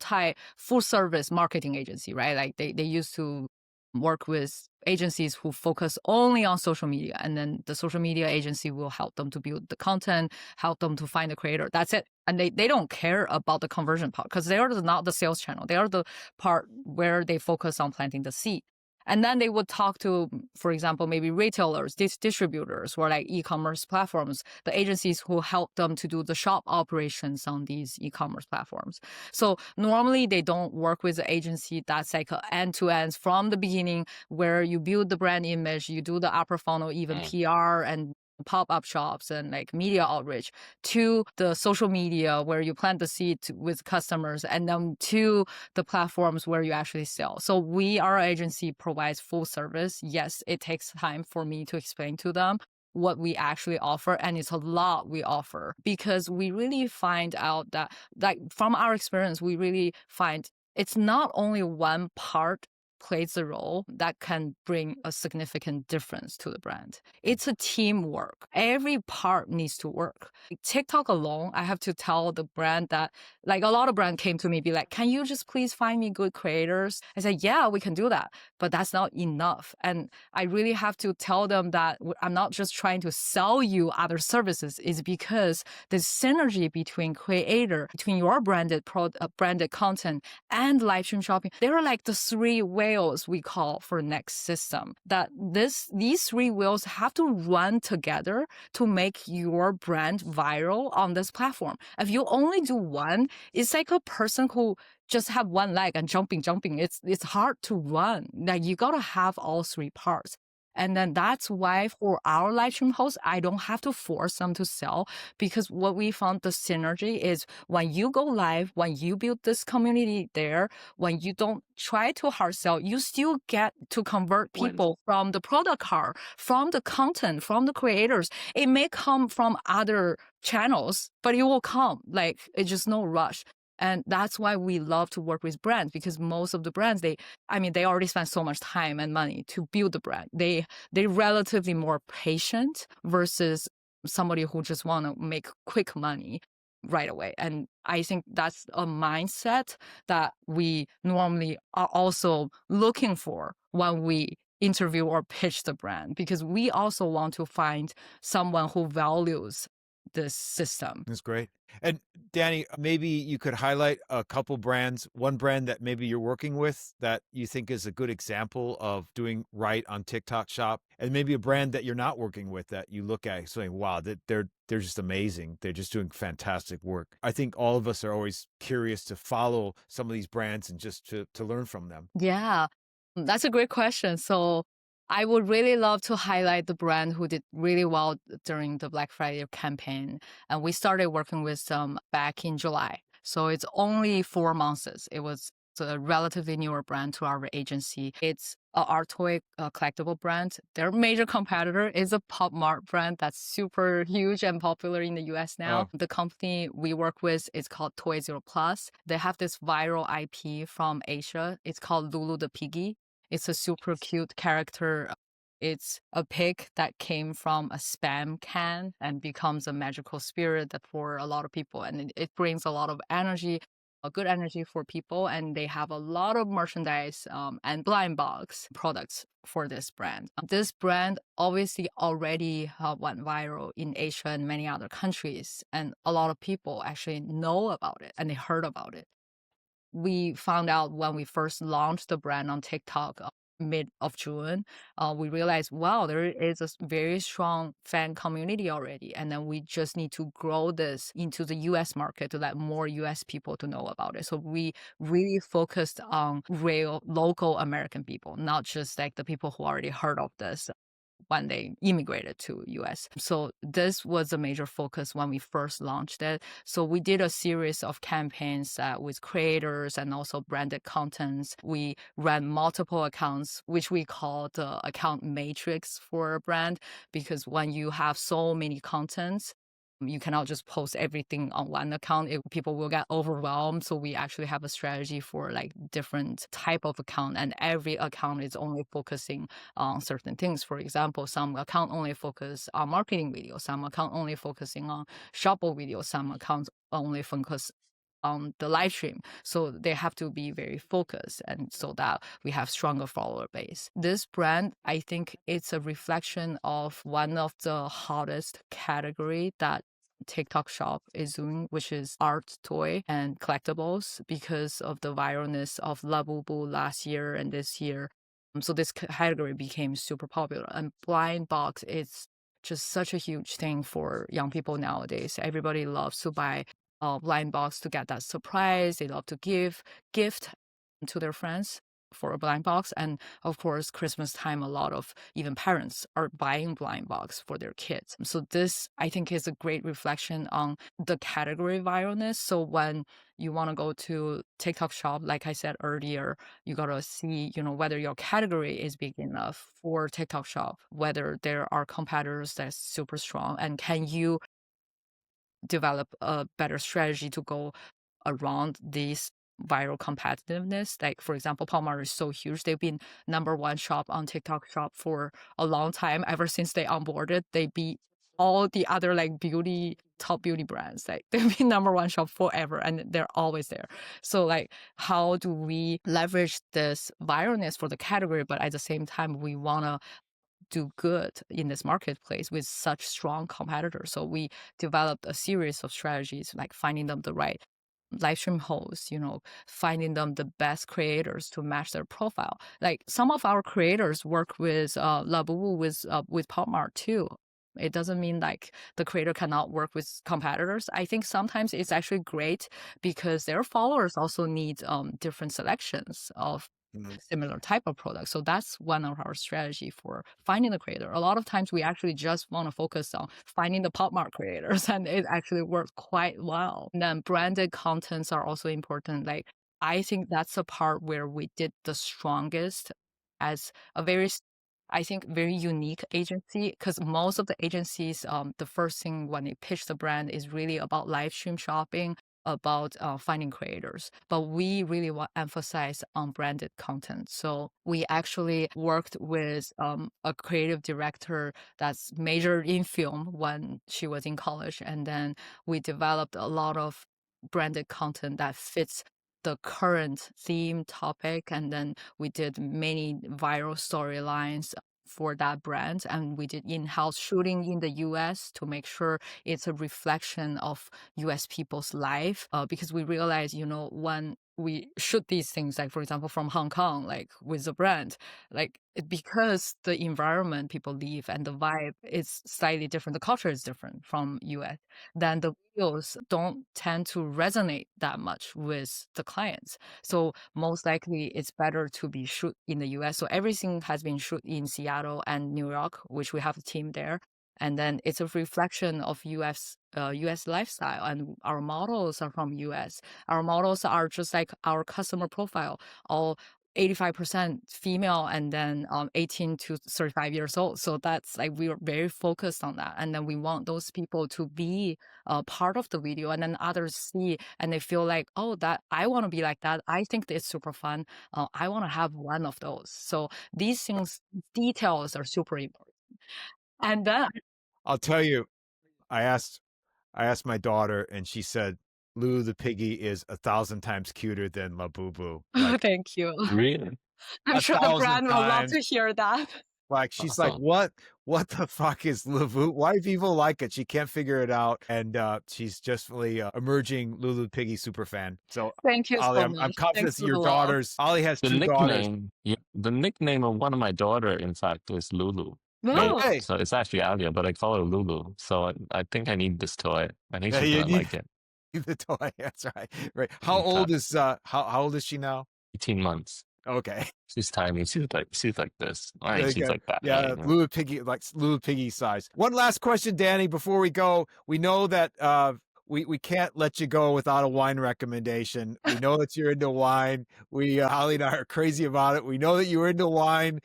service marketing agency, right? Like they used to work with agencies who focus only on social media, and then the social media agency will help them to build the content, help them to find the creator. That's it. And they don't care about the conversion part, because they are not the sales channel. They are the part where they focus on planting the seed. And then they would talk to, for example, maybe retailers, distributors, or like e-commerce platforms, the agencies who help them to do the shop operations on these e-commerce platforms. So normally they don't work with the agency that's like end-to-end from the beginning, where you build the brand image, you do the upper funnel, even PR and pop-up shops and like media outreach, to the social media where you plant the seed with customers, and then to the platforms where you actually sell. So our agency provides full service. Yes, it takes time for me to explain to them what we actually offer, and it's a lot we offer, because we really find out that, like, from our experience, we really find it's not only one part plays a role that can bring a significant difference to the brand. It's a teamwork. Every part needs to work. TikTok alone, I have to tell the brand that, like, a lot of brands came to me, be like, can you just please find me good creators? I said, yeah, we can do that, but that's not enough. And I really have to tell them that I'm not just trying to sell you other services. It's because the synergy between your branded content and live stream shopping, they're like the three whales we call for next system, that these three wheels have to run together to make your brand viral on this platform. If you only do one, it's like a person who just have one leg and jumping. It's hard to run. Like, you got to have all three parts. And then that's why for our live stream hosts, I don't have to force them to sell, because what we found the synergy is when you go live, when you build this community there, when you don't try to hard sell, you still get to convert people from the product card, from the content, from the creators. It may come from other channels, but it will come. Like, it's just no rush. And that's why we love to work with brands, because most of the brands, they already spend so much time and money to build the brand. They're relatively more patient versus somebody who just want to make quick money right away. And I think that's a mindset that we normally are also looking for when we interview or pitch the brand, because we also want to find someone who values this system. That's great. And Danny, maybe you could highlight a couple brands, one brand that maybe you're working with that you think is a good example of doing right on TikTok Shop, and maybe a brand that you're not working with that you look at saying, wow, they're just amazing. They're just doing fantastic work. I think all of us are always curious to follow some of these brands and just to learn from them. Yeah, that's a great question. So I would really love to highlight the brand who did really well during the Black Friday campaign. And we started working with them back in July. So it's only 4 months. It was a relatively newer brand to our agency. It's a art toy collectible brand. Their major competitor is a Pop Mart brand that's super huge and popular in the US now. Oh. The company we work with is called Toy Zero Plus. They have this viral IP from Asia. It's called Lulu the Piggy. It's a super cute character. It's a pig that came from a spam can and becomes a magical spirit for a lot of people. And it brings a lot of energy, a good energy for people. And they have a lot of merchandise and blind box products for this brand. This brand obviously already went viral in Asia and many other countries. And a lot of people actually know about it and they heard about it. We found out when we first launched the brand on TikTok mid of June, we realized, wow, there is a very strong fan community already. And then we just need to grow this into the US market to let more US people to know about it. So we really focused on real local American people, not just like the people who already heard of this when they immigrated to US. So this was a major focus when we first launched it. So we did a series of campaigns with creators and also branded contents. We ran multiple accounts, which we call the account matrix for a brand, because when you have so many contents, you cannot just post everything on one account. People will get overwhelmed. So we actually have a strategy for like different type of account, and every account is only focusing on certain things. For example, some account only focus on marketing videos, some account only focusing on shoppable videos, some accounts only focus on the live stream. So they have to be very focused, and so that we have stronger follower base. This brand, I think it's a reflection of one of the hottest category that TikTok Shop is doing, which is art toy and collectibles, because of the viralness of Labubu last year and this year. So this category became super popular, and blind box is just such a huge thing for young people nowadays. Everybody loves to buy blind box to get that surprise. They love to gift to their friends for a blind box. And of course, Christmas time, a lot of even parents are buying blind box for their kids. So this, I think, is a great reflection on the category viralness. So when you want to go to TikTok Shop, like I said earlier, you got to see, whether your category is big enough for TikTok Shop, whether there are competitors that's super strong, and can you develop a better strategy to go around these viral competitiveness. Like, for example, Palmar is so huge. They've been #1 shop on TikTok Shop for a long time. Ever since they onboarded, they beat all the other like top beauty brands. Like they've been #1 shop forever, and they're always there. So like, how do we leverage this viralness for the category, but at the same time, we want to do good in this marketplace with such strong competitors? So we developed a series of strategies, like finding them the right live stream hosts, finding them the best creators to match their profile. Like some of our creators work with Labubu with Pop Mart too. It doesn't mean like the creator cannot work with competitors. I think sometimes it's actually great because their followers also need different selections of similar type of product. So that's one of our strategy for finding the creator. A lot of times we actually just want to focus on finding the pop mart creators, and it actually worked quite well. And then branded contents are also important. Like, I think that's the part where we did the strongest as a very, I think, very unique agency, because most of the agencies, the first thing when they pitch the brand is really about live stream shopping, about finding creators. But we really want emphasize on branded content. So we actually worked with a creative director that's majored in film when she was in college. And then we developed a lot of branded content that fits the current theme topic. And then we did many viral storylines for that brand, and we did in-house shooting in the US to make sure it's a reflection of US people's life, because we realize, when we shoot these things, like for example from Hong Kong, like with the brand, like because the environment people live and the vibe is slightly different, the culture is different from US, then the videos don't tend to resonate that much with the clients. So most likely it's better to be shoot in the US. So everything has been shoot in Seattle and New York, which we have a team there. And then it's a reflection of US lifestyle, and our models are from US. Our models are just like our customer profile, all 85% female, and then 18 to 35 years old. So that's like, we are very focused on that. And then we want those people to be part of the video, and then others see and they feel like, oh, that I want to be like that. I think it's super fun. I want to have one of those. So these things, details are super important. And then I'll tell you, I asked my daughter, and she said Lou the piggy is 1,000 times cuter than La Boo Boo. Like thank you. Really? I'm sure the 1,000 brand will love times. to hear that. Like she's like, Awesome. what the fuck is Lavu? Why do people like it? She can't figure it out, and she's just really emerging Lulu Piggy super fan. So Thank you Ollie, so I'm much. confident Thanks that for your the love. daughters. Ollie has The 2 daughters. nickname, yeah, the nickname of one of my daughter, in fact, is Lulu. No Oh, way. So it's actually Alia, but I call her Lulu. So I think I need this toy. I think Yeah, she's you gonna need like it. the toy. That's right. Right. How In old fact, is how old is she now? 18 months. Okay. She's tiny. She's like this. All right, There you she's go. like that. Yeah, Right? Lulu Piggy, like Lulu Piggy size. One last question, Danny, before we go. We know that we can't let you go without a wine recommendation. We know that you're into wine. Holly and I are crazy about it. We know that you're into wine.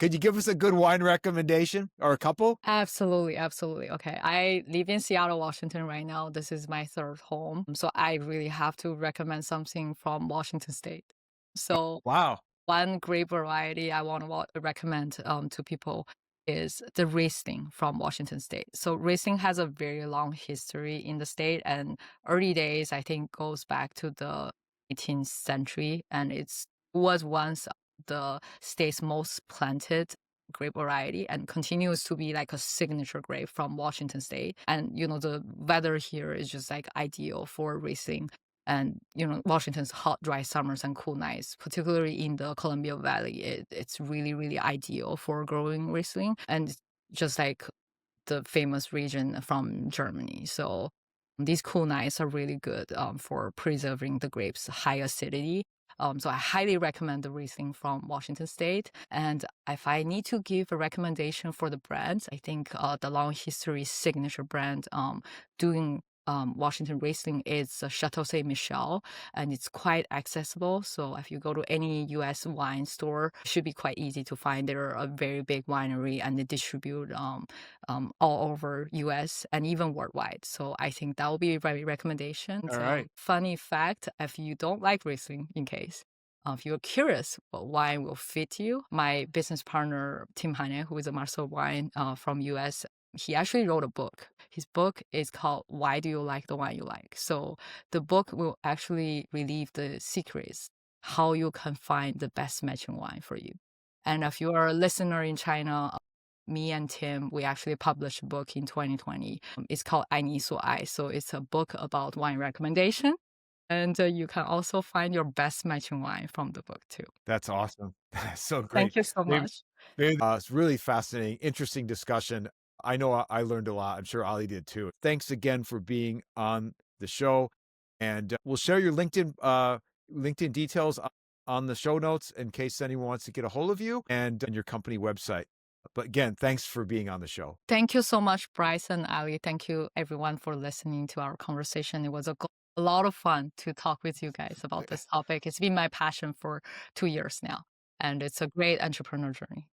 Could you give us a good wine recommendation or a couple? absolutely, absolutely. Okay, I live in Seattle, Washington right now. This is my third home, so I really have to recommend something from Washington State. So Wow. one great variety I want to recommend to people is the Riesling from Washington State. So Riesling has a very long history in the state, and early days I think goes back to the 18th century, and was once the state's most planted grape variety, and continues to be like a signature grape from Washington State. And the weather here is just like ideal for Riesling. And Washington's hot, dry summers and cool nights, particularly in the Columbia Valley, it's really, really ideal for growing Riesling. And it's just like the famous region from Germany. So these cool nights are really good for preserving the grapes' high acidity. So I highly recommend the Riesling from Washington State. And if I need to give a recommendation for the brands, I think the long history signature brand doing Washington Riesling is Chateau Saint Michel, and it's quite accessible. So if you go to any US wine store, it should be quite easy to find. They're a very big winery, and they distribute all over US and even worldwide. So I think that will be a very recommendation. All So right. funny fact, if you don't like Riesling, in case if you're curious what wine will fit you, my business partner Tim Hane, who is a master of wine from US, he actually wrote a book. His book is called Why Do You Like the Wine You Like? So the book will actually relieve the secrets, how you can find the best matching wine for you. And if you are a listener in China, me and Tim, we actually published a book in 2020. It's called 爱你所爱. So it's a book about wine recommendation. And you can also find your best matching wine from the book too. That's awesome. That's so Thank great. you so much. It's really fascinating, interesting discussion. I know I learned a lot. I'm sure Ali did too. Thanks again for being on the show, and we'll share your LinkedIn details on the show notes in case anyone wants to get a hold of you and your company website. But again, thanks for being on the show. Thank you so much, Bryce and Ali. Thank you, everyone, for listening to our conversation. It was a lot of fun to talk with you guys about this topic. It's been my passion for 2 years now, and it's a great entrepreneur journey.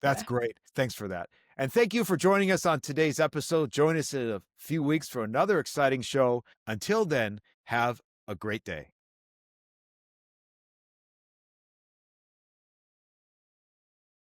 That's great. Thanks for that. And thank you for joining us on today's episode. Join us in a few weeks for another exciting show. Until then, have a great day.